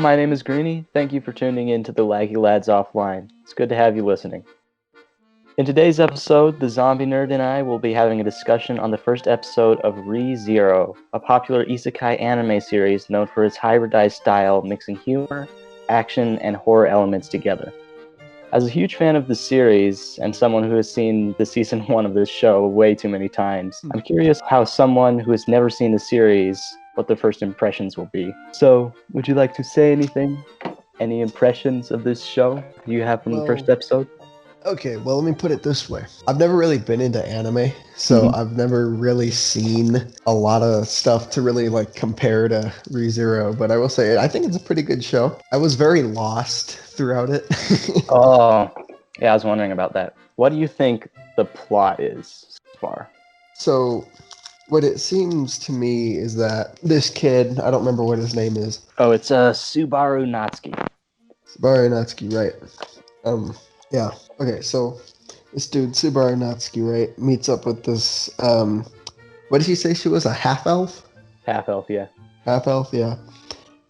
my name is Greenie. Thank you for tuning in to the Laggy Lads Offline. It's good to have you listening. In today's episode, the Zombie Nerd and I will be having a discussion on the first episode of ReZero, a popular isekai anime series known for its hybridized style mixing humor, action, and horror elements together. As a huge fan of the series, and someone who has seen the season 1 of this show way too many times, I'm curious how someone who has never seen the series, what their first impressions will be. So, would you like to say anything? Any impressions of this show you have from the first episode? Okay, well, let me put it this way. I've never really been into anime, so I've never really seen a lot of stuff to really compare to ReZero, but I will say I think it's a pretty good show. I was very lost throughout it. Oh, yeah, I was wondering about that. What do you think the plot is so far? So, what it seems to me is that this kid, I don't remember what his name is. Oh, it's Subaru Natsuki. Subaru Natsuki, right. Yeah. Okay, so this dude, Subaru Natsuki, right, meets up with this, what did he say she was, a half-elf? Half-elf, yeah. Half-elf, yeah.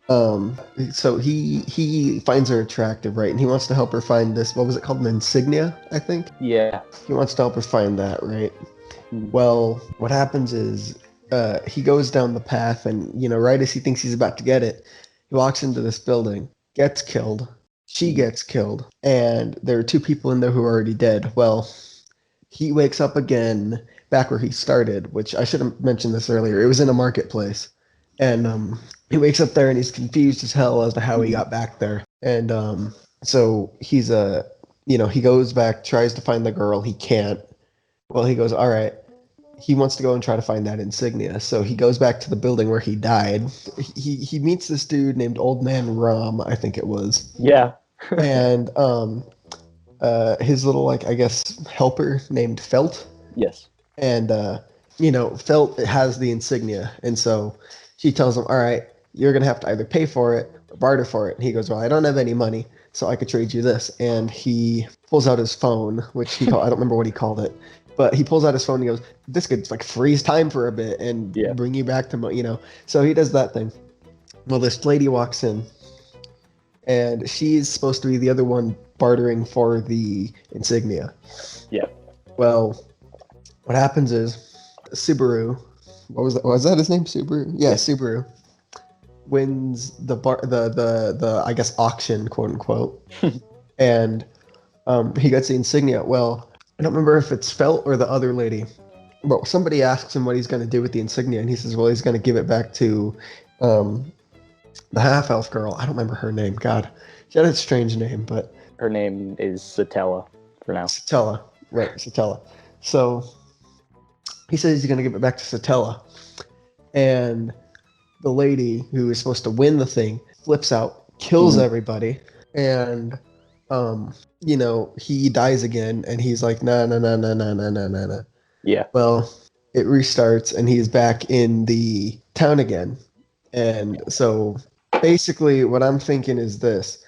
So he finds her attractive, right, and he wants to help her find this, what was it called, an insignia, I think? Yeah. He wants to help her find that, right? Well, what happens is, he goes down the path, and, right as he thinks he's about to get it, he walks into this building, gets killed. She gets killed, and there are two people in there who are already dead. Well, he wakes up again back where he started, which I should have mentioned this earlier. It was in a marketplace, and he wakes up there and he's confused as hell as to how he got back there. And so he's he goes back, tries to find the girl. He can't. Well, he goes, all right. He wants to go and try to find that insignia. So he goes back to the building where he died. He meets this dude named Old Man Rum, I think it was. Yeah. And his little, I guess, helper named Felt. Yes. And, Felt has the insignia. And so she tells him, all right, you're going to have to either pay for it or barter for it. And he goes, well, I don't have any money, so I could trade you this. And he pulls out his phone, which I don't remember what he called it. But he pulls out his phone and he goes, this could freeze time for a bit and bring you back to, So he does that thing. Well, this lady walks in. And she's supposed to be the other one bartering for the insignia. Yeah. Well, what happens is Subaru, was that his name? Subaru? Yeah, Subaru wins the I guess auction, quote unquote. And he gets the insignia. Well, I don't remember if it's Felt or the other lady. But somebody asks him what he's going to do with the insignia, and he says, well, he's going to give it back to the half-elf girl. I don't remember her name. God. She had a strange name, but... Her name is Satella, for now. Satella. Right, Satella. So, he says he's going to give it back to Satella. And the lady who is supposed to win the thing flips out, kills everybody, and, he dies again, and he's like, nah. Yeah. Well, it restarts, and he's back in the town again. And so... basically, what I'm thinking is this.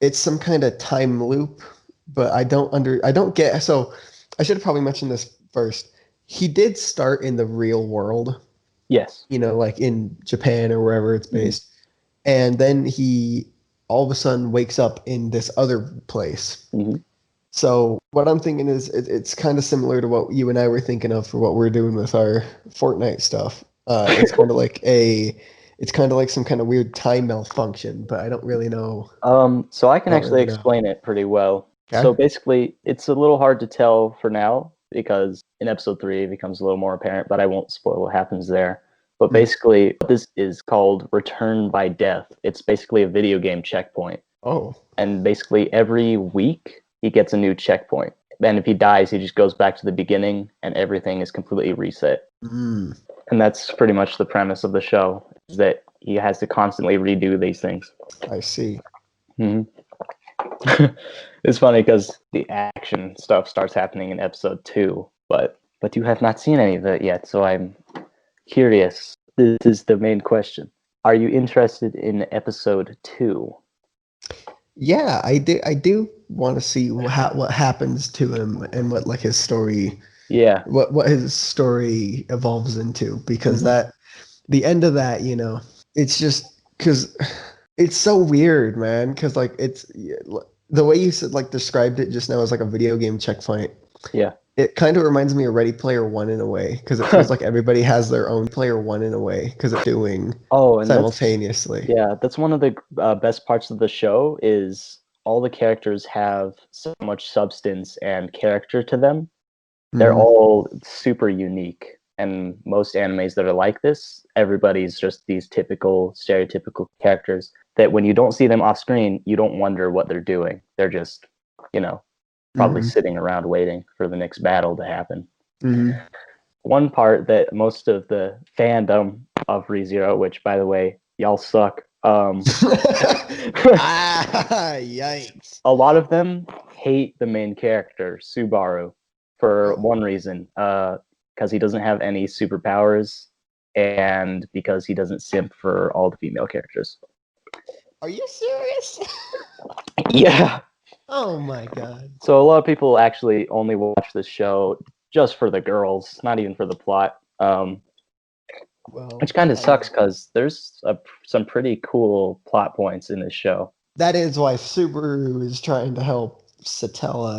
It's some kind of time loop, but I don't get... So, I should have probably mentioned this first. He did start in the real world. Yes. In Japan or wherever it's based. And then he all of a sudden wakes up in this other place. Mm-hmm. So, what I'm thinking is it's kind of similar to what you and I were thinking of for what we're doing with our Fortnite stuff. It's kind of like It's kind of like some kind of weird time malfunction, but I don't really know. So I can actually explain it pretty well. Okay. So basically, it's a little hard to tell for now, because in episode 3 it becomes a little more apparent, but I won't spoil what happens there. But basically, this is called Return by Death. It's basically a video game checkpoint. Oh. And basically, every week, he gets a new checkpoint. And if he dies, he just goes back to the beginning, and everything is completely reset. And that's pretty much the premise of the show, is that he has to constantly redo these things. I see. It's funny because the action stuff starts happening in episode 2, but you have not seen any of it yet, so I'm curious. This is the main question. Are you interested in episode 2? Yeah, I do want to see what happens to him and what his story. Yeah. What his story evolves into, because that the end of that, it's just because It's so weird, man, because like it's the way you said like described it just now as like a video game checkpoint. Yeah. It kind of reminds me of Ready Player One in a way, because it feels like everybody has their own Player One in a way, because it's doing Oh, and simultaneously. that's one of the best parts of the show is all the characters have so much substance and character to them. They're Hmm. all super unique. And most animes that are like this, everybody's just these typical, stereotypical characters that when you don't see them off screen, you don't wonder what they're doing. They're just, you know, probably Hmm. sitting around waiting for the next battle to happen. Hmm. One part that most of the fandom of ReZero, which by the way, y'all suck, Ah, yikes. a lot of them hate the main character, Subaru, for Oh, one reason, because he doesn't have any superpowers, and because he doesn't simp for all the female characters. are you serious? Yeah. Oh my god. So a lot of people actually only watch this show just for the girls, not even for the plot. Well, Which kind of I mean, sucks because there's some pretty cool plot points in this show. that is why Subaru is trying to help Satella,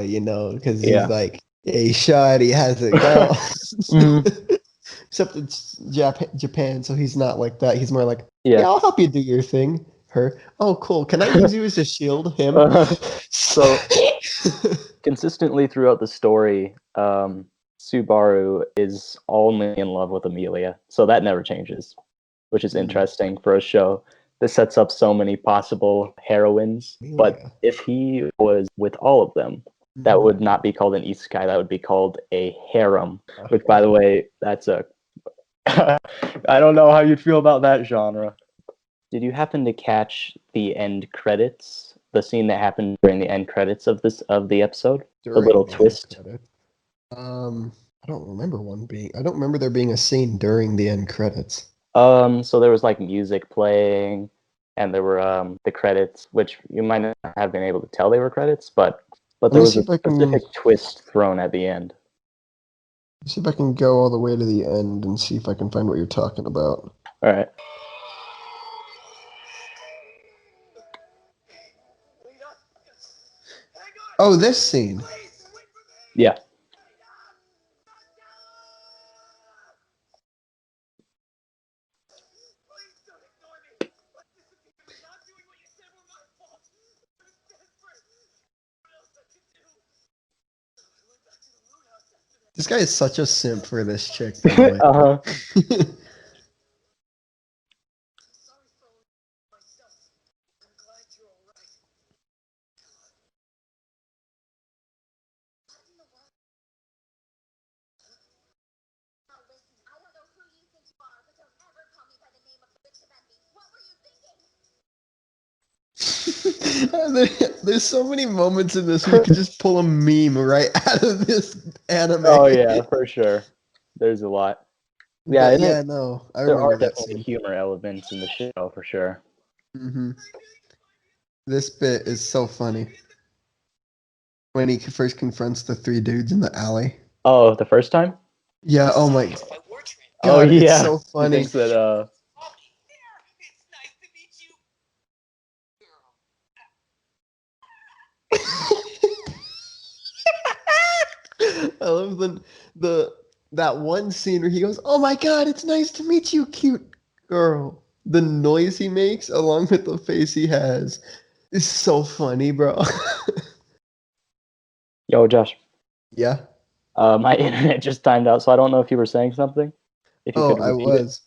because he's Yeah. like, hey, Shawty, how's it go? Mhm. Except it's Japan, so he's not like that. He's more like, yeah, Yeah. I'll help you do your thing. Her, oh, cool. Can I use you as a shield? Him. So consistently throughout the story, Subaru is only in love with Amelia, so that never changes, which is interesting for a show. This sets up so many possible heroines, but Amelia. if he was with all of them, that would not be called an isekai. That would be called a harem. Which, by the way, that's a I don't know how you'd feel about that genre. Did you happen to catch the end credits? The scene that happened during the end credits of the episode? The little During the end twist? credit. I don't remember I don't remember there being a scene during the end credits. So there was like music playing and there were the credits, which you might not have been able to tell they were credits, but Let there me was see a if I can specific twist thrown at the end. see if I can go all the way to the end and see if I can find what you're talking about. All right. Oh, this scene. Yeah. This guy is such a simp for this chick, by the way. Uh-huh. There's so many moments in this where you could just pull a meme right out of this anime. Oh yeah, for sure. There's a lot. Yeah, But and yeah, no, I there are remember that definitely scene. humor elements in the show for sure. Hmm. This bit is so funny when he first confronts the three dudes in the alley. Oh, the first time? Yeah, oh my Oh god, it's yeah. so He funny. thinks that I love the that one scene where he goes, "Oh my god, it's nice to meet you, cute girl." The noise he makes along with the face he has is so funny, bro. Yo, Josh. Yeah. My internet just timed out, so I don't know if you were saying something. If you Oh, could I repeat it. was.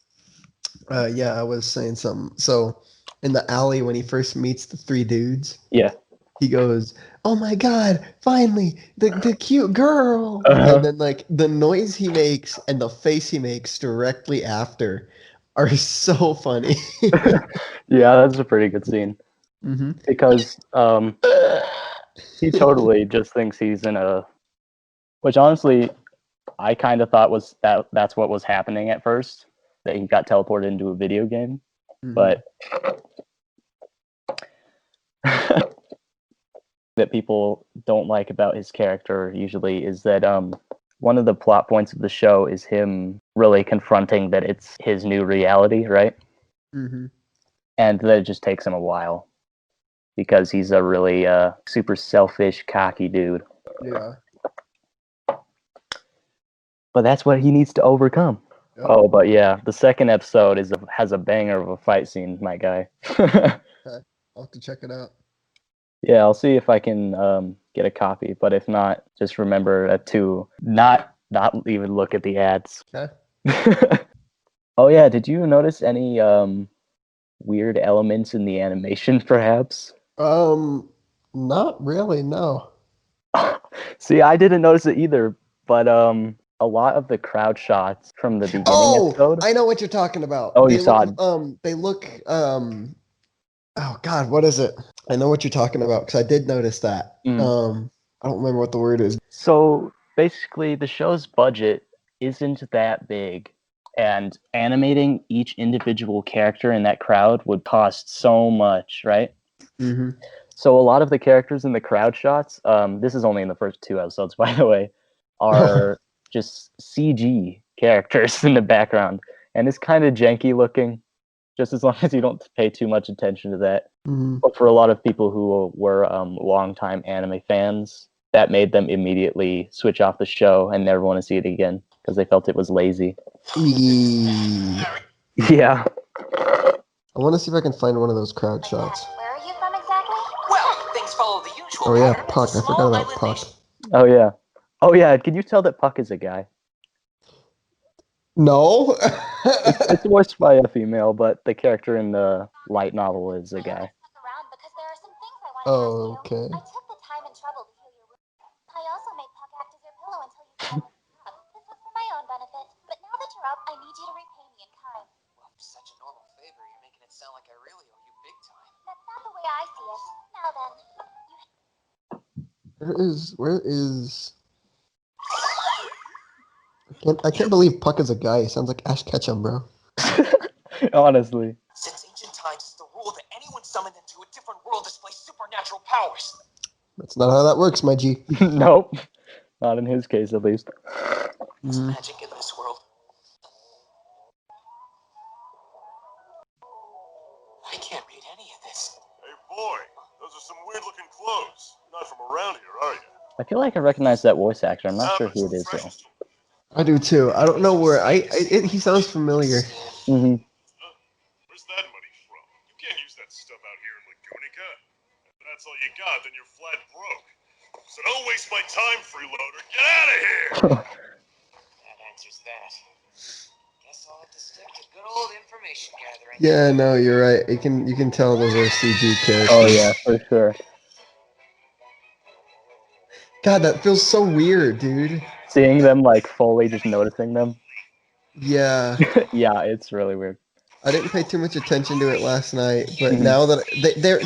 Yeah, I was saying something. So, in the alley when he first meets the three dudes, Yeah. he goes, "Oh my god, finally, the cute girl." And Uh-huh. then like the noise he makes and the face he makes directly after are so funny. Yeah, that's a pretty good scene Hmm. because he totally just thinks he's in a, which honestly I kind of thought was that's what was happening at first, that he got teleported into a video game, Hmm. but that people don't like about his character usually is that one of the plot points of the show is him really confronting that it's his new reality, right? Hmm. and that it just takes him a while because he's a really super selfish, cocky dude. Yeah. But that's what he needs to overcome. Yep. Oh, but yeah, the second episode has a banger of a fight scene, my guy. Okay. I'll have to check it out. Yeah, I'll see if I can get a copy. But if not, just remember to not even look at the ads. Okay. Oh yeah, did you notice any weird elements in the animation, perhaps? Not really, no. See, I didn't notice it either, but a lot of the crowd shots from the beginning episode. I know what you're talking about. Oh, you saw it. They look, oh God, what is it? I know what you're talking about because I did notice that. I don't remember what the word is. So basically, the show's budget isn't that big, and animating each individual character in that crowd would cost so much, right? Mm-hmm. So a lot of the characters in the crowd shots, this is only in the first 2 episodes, by the way, are just CG characters in the background, and it's kind of janky looking. Just as long as you don't pay too much attention to that. Mm-hmm. But for a lot of people who were longtime anime fans, that made them immediately switch off the show and never want to see it again because they felt it was lazy. Yeah. I want to see if I can find one of those crowd shots. Where are you from exactly? Well, things follow the usual. Oh yeah, Puck. I forgot about Puck. Oh yeah. Oh yeah. Can you tell that Puck is a guy? No. It's voiced by a female, but the character in the light novel is a guy. Oh, okay. I took the time and trouble to hear your words. I also made Puck act as your pillow until you fell asleep. This was for my own benefit, but now that you're up, I need you to repay me in kind. Well, for such a normal favor, you're making it sound like I really owe you big time. That's not the way I see it. Now then, Where is? I can't believe Puck is a guy. He sounds like Ash Ketchum, bro. Honestly. Since ancient times, it's the rule that anyone summoned into a different world displays supernatural powers. That's not how that works, my G. Nope. Not in his case, at least. There's magic in this world. I can't read any of this. Hey boy, those are some weird looking clothes. You're not from around here, are you? I feel like I recognize that voice actor. I'm not sure who it is, though. I do too. I don't know where. He sounds familiar. Mm-hmm. Where's that money from? You can't use that stuff out here in Lagunica. If that's all you got, then you're flat broke. So don't waste my time, freeloader. Get out of here! That answers that. Guess I'll have to stick to good old information gathering. Yeah, no, you're right. You can tell those are CG characters. Oh yeah, for sure. God, that feels so weird, dude. Seeing them like fully just noticing them. Yeah. Yeah, it's really weird. I didn't pay too much attention to it last night, but now that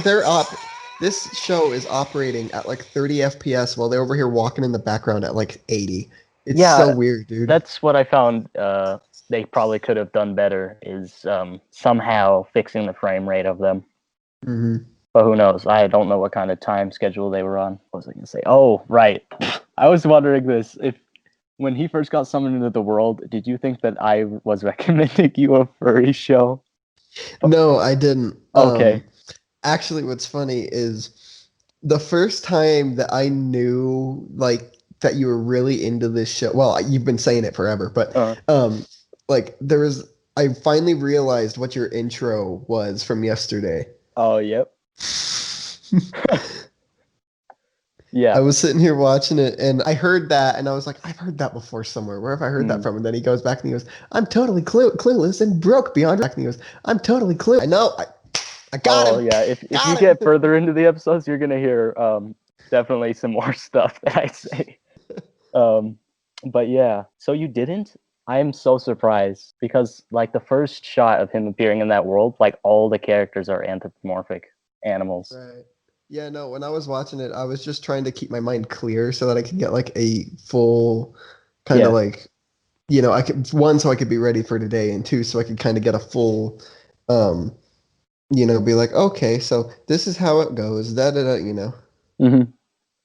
they're up, this show is operating at like 30 FPS while they're over here walking in the background at like 80. It's so weird, dude. That's what I found. They probably could have done better is somehow fixing the frame rate of them. Mm-hmm. But who knows? I don't know what kind of time schedule they were on. What was I gonna say? Oh, right. I was wondering this. When he first got summoned into the world, did you think that I was recommending you a furry show? No, I didn't. Okay. Actually, what's funny is the first time that I knew like that you were really into this show. Well, you've been saying it forever, but like I finally realized what your intro was from yesterday. Oh, yep. Yeah. I was sitting here watching it and I heard that and I was like, I've heard that before somewhere. Where have I heard that from? And then he goes back and he goes, I'm totally clueless and broke beyond. And he goes, I'm totally clueless. I know. I got him. Oh, yeah. If you get further into the episodes, you're going to hear definitely some more stuff that I say. But yeah. So you didn't? I am so surprised because like the first shot of him appearing in that world, like all the characters are anthropomorphic animals. Right. Yeah, no, when I was watching it, I was just trying to keep my mind clear so that I could get like a full kind of like, you know, I could so I could be ready for today, and two, so I could kind of get a full, you know, be like, okay, so this is how it goes, you know. Mm-hmm.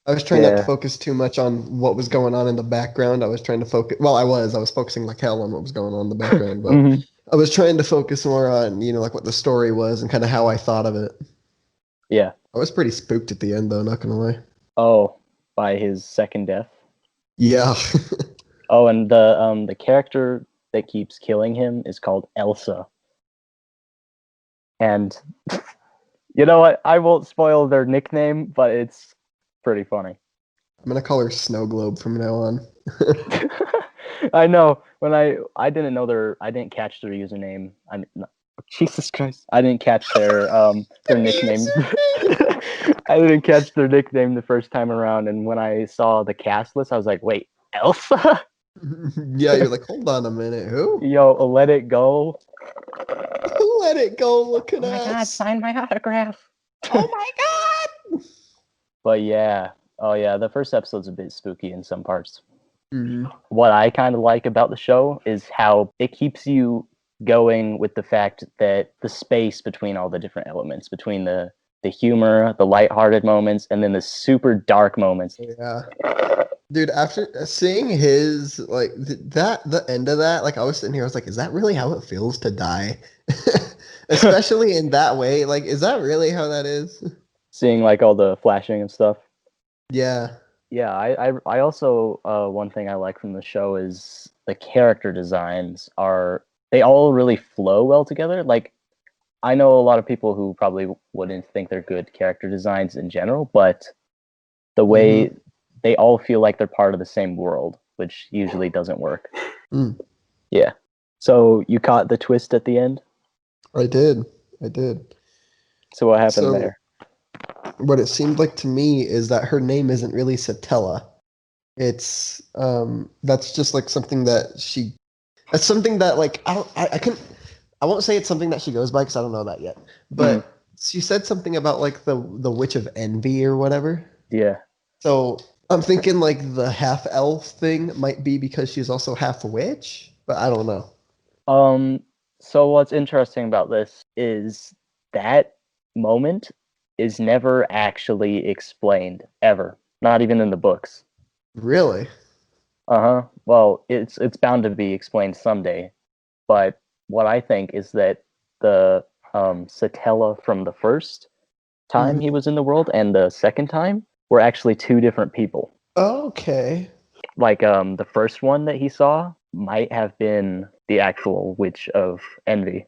I was trying not to focus too much on what was going on in the background. I was trying to focus. Well, I was focusing like hell on what was going on in the background, but I was trying to focus more on, like what the story was and kind of how I thought of it. Yeah. I was pretty spooked at the end, though, not gonna lie. Oh, by his second death. Yeah. Oh, and the character that keeps killing him is called Elsa. And you know what? I won't spoil their nickname, but it's pretty funny. I'm gonna call her Snow Globe from now on. I know. When I didn't know I didn't catch their username. Jesus Christ. I didn't catch their nickname. I didn't catch their nickname the first time around, and when I saw the cast list, I was like, wait, Elsa? Yeah, you're like, hold on a minute, who? Yo, let it go. Let it go, looking Oh my god, ass. sign my autograph. Oh my god! But yeah. Oh yeah, the first episode's a bit spooky in some parts. Mhm. What I kind of like about the show is how it keeps you going with the fact that the space between all the different elements, between the humor, the lighthearted moments, and then the super dark moments. Yeah. Dude, after seeing his, like, the end of that, like, I was sitting here, I was like, is that really how it feels to die? Especially in that way. Like, is that really how that is? Seeing like all the flashing and stuff. Yeah. Yeah, I also one thing I like from the show is the character designs they all really flow well together. Like I know a lot of people who probably wouldn't think they're good character designs in general, but the way they all feel like they're part of the same world, which usually doesn't work. Mm. Yeah. So you caught the twist at the end? I did. So what happened So, there? what it seemed like to me is that her name isn't really Satella. It's that's just like something that that's something that like I won't say it's something that she goes by because I don't know that yet. But she said something about like the Witch of Envy or whatever. Yeah. So I'm thinking like the half elf thing might be because she's also half witch, but I don't know. So what's interesting about this is that moment is never actually explained ever, not even in the books. Really? Uh-huh. Well, it's bound to be explained someday, but what I think is that the Satella from the first time he was in the world and the second time were actually two different people. Okay. Like the first one that he saw might have been the actual Witch of Envy.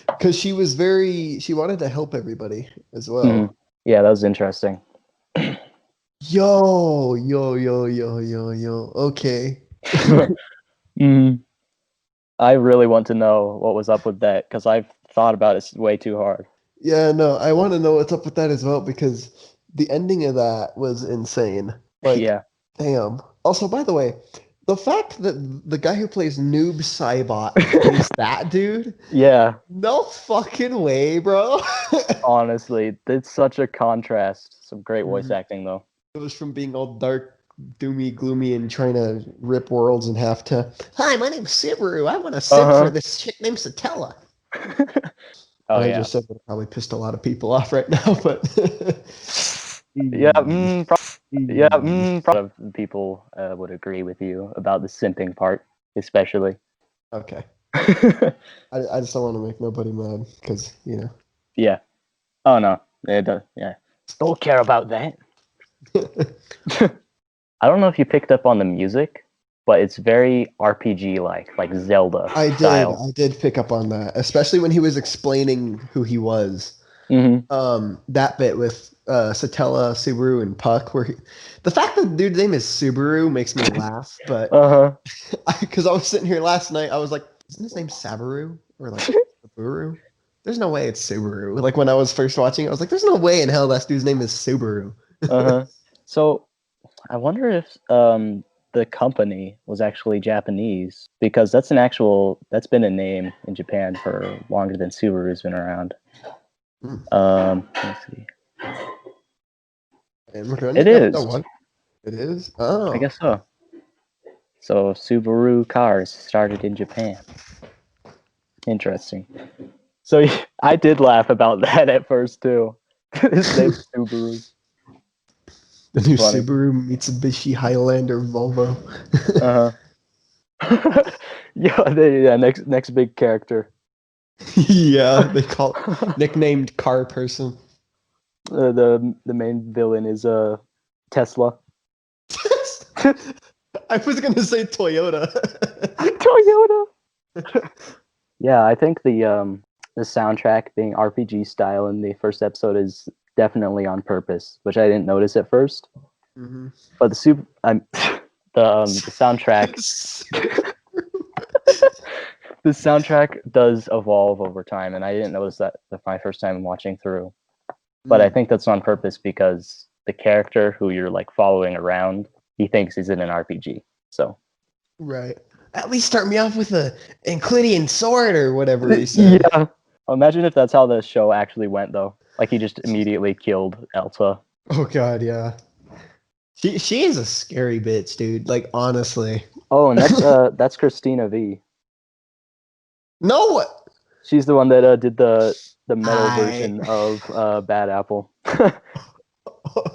Because she wanted to help everybody as well. Mhm. Yeah, that was interesting. Yo. Okay. I really want to know what was up with that because I've thought about it way too hard. Yeah, no, I want to know what's up with that as well because the ending of that was insane. Like, Yeah. damn. Also, by the way, the fact that the guy who plays Noob Saibot plays that dude, Yeah, no fucking way, bro. honestly, it's such a contrast. Some great voice Mhm. acting though. It was from being all dark, doomy, gloomy, and trying to rip worlds in half to, hi, my name's Subaru. I want to simp for this chick named Satella. Oh And I yeah. just said that it probably pissed a lot of people off right now, but Yeah, a lot of people would agree with you about the simping part, especially. okay. I just don't want to make nobody mad because Yeah. Oh no. It does. Yeah. Don't care about that. I don't know if you picked up on the music, but it's very RPG like Zelda style. I did pick up on that, especially when he was explaining who he was. That bit with Satella, Subaru, and Puck, the fact that the dude's name is Subaru makes me laugh, but because I was sitting here last night, I was like, isn't his name Sabaru or like Subaru? There's no way it's Subaru. Like when I was first watching it, I was like, there's no way in hell that dude's name is Subaru. So I wonder if the company was actually Japanese because that's been a name in Japan for longer than Subaru's been around. Let's see. It is. What? It is? Oh. I guess so. So Subaru cars started in Japan. Interesting. So I did laugh about that at first too. His name's Subaru. The new Funny. Subaru, Mitsubishi, Highlander, Volvo. Yeah, next big character. Yeah, they call nicknamed car person. The main villain is Tesla. I was gonna say Toyota. Toyota. Yeah, I think the soundtrack being RPG style in the first episode is definitely on purpose, which I didn't notice at first. Mm-hmm. But the soundtrack the soundtrack does evolve over time, and I didn't notice that my first time watching through. But I think that's on purpose because the character who you're like following around, he thinks he's in an RPG. So Right. At least start me off with a Inclinian sword or whatever he said. yeah. Imagine if that's how the show actually went, though. Like he just immediately killed Elsa. Oh god, yeah. She is a scary bitch, dude. Like honestly. Oh, and that's Christina V. No. She's the one that did the metal I- version of Bad Apple.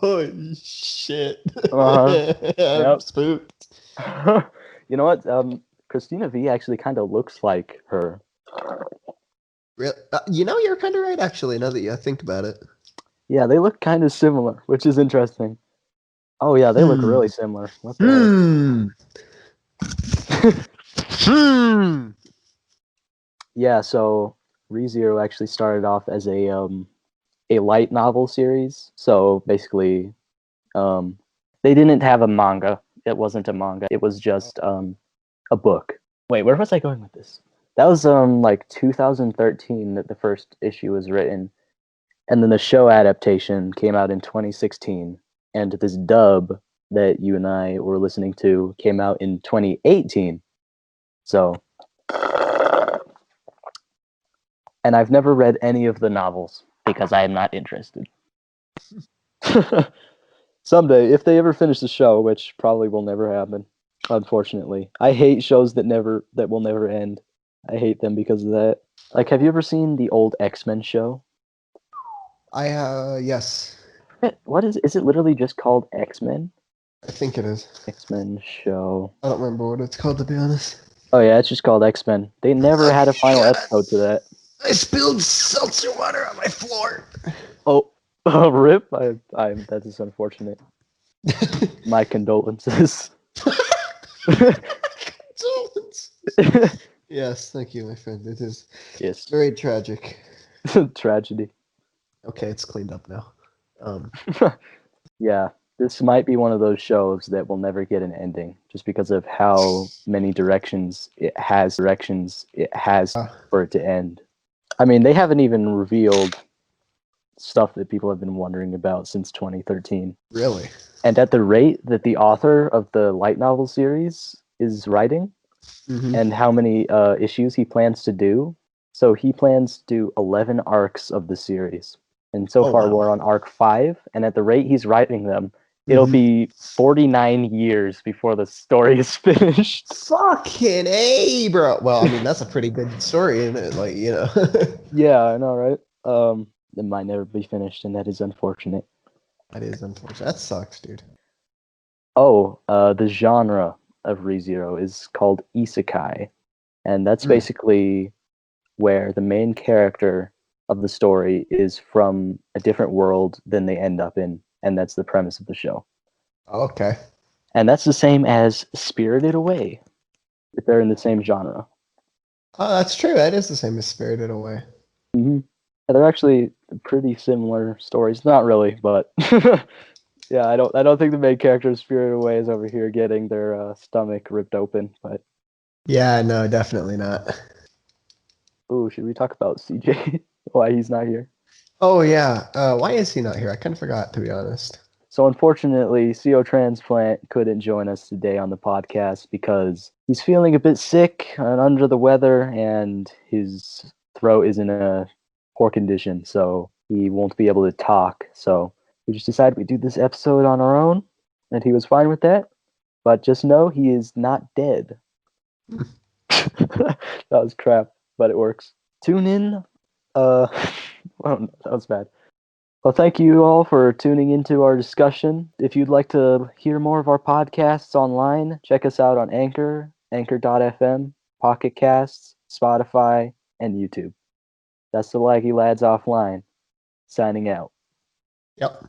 Oh shit. Uh-huh. I'm Yep. spooked. You know what? Christina V actually kind of looks like her. You know, you're kind of right, actually. Now that you think about it. Yeah, they look kind of similar, which is interesting. Oh yeah, they look really similar. What the heck? Yeah, so ReZero actually started off as a light novel series. So basically, they didn't have a manga. It wasn't a manga. It was just a book. Wait, where was I going with this? That was like 2013 that the first issue was written, and then the show adaptation came out in 2016, and this dub that you and I were listening to came out in 2018. So, and I've never read any of the novels because I am not interested. Someday, if they ever finish the show, which probably will never happen, unfortunately. I hate shows that will never end. I hate them because of that. Like, have you ever seen the old X-Men show? Yes. What is it literally just called X-Men? I think it is. X-Men show. I don't remember what it's called, to be honest. Oh yeah, it's just called X-Men. They never had a final episode to that. I spilled seltzer water on my floor. Oh, rip! That is unfortunate. My condolences. Yes, thank you, my friend. It is Yes. very tragic. Tragedy. Okay, it's cleaned up now. Yeah, this might be one of those shows that will never get an ending, just because of how many directions it has for it to end. I mean, they haven't even revealed stuff that people have been wondering about since 2013. Really? And at the rate that the author of the light novel series is writing, and how many issues he plans to do, so he plans to do 11 arcs of the series. And so far, we're on arc 5, and at the rate he's writing them, it'll be 49 years before the story is finished. Fucking A, bro. Well, I mean, that's a pretty good story, isn't it? Like, you know. Yeah, I know, right? It might never be finished, and that is unfortunate. That is unfortunate. That sucks, dude. Oh, the genre of ReZero is called isekai, and that's basically where the main character of the story is from a different world than they end up in, and that's the premise of the show. Okay. And that's the same as Spirited Away, if they're in the same genre. Oh, that's true. That is the same as Spirited Away. Mm-hmm. Yeah, they're actually pretty similar stories. Not really, but yeah, I don't think the main character of Spirited Away is over here getting their stomach ripped open. But yeah, no, definitely not. ooh, should we talk about CJ? Why he's not here? Oh yeah. Why is he not here? I kind of forgot, to be honest. So unfortunately, CO Transplant couldn't join us today on the podcast because he's feeling a bit sick and under the weather, and his throat is in a poor condition, so he won't be able to talk. So we just decided we'd do this episode on our own, and he was fine with that. But just know he is not dead. That was crap, but it works. Tune in. Well, that was bad. Well, thank you all for tuning into our discussion. If you'd like to hear more of our podcasts online, check us out on Anchor, anchor.fm. Pocket Casts, Spotify, and YouTube. That's the Laggy Lads Offline, signing out. Yep.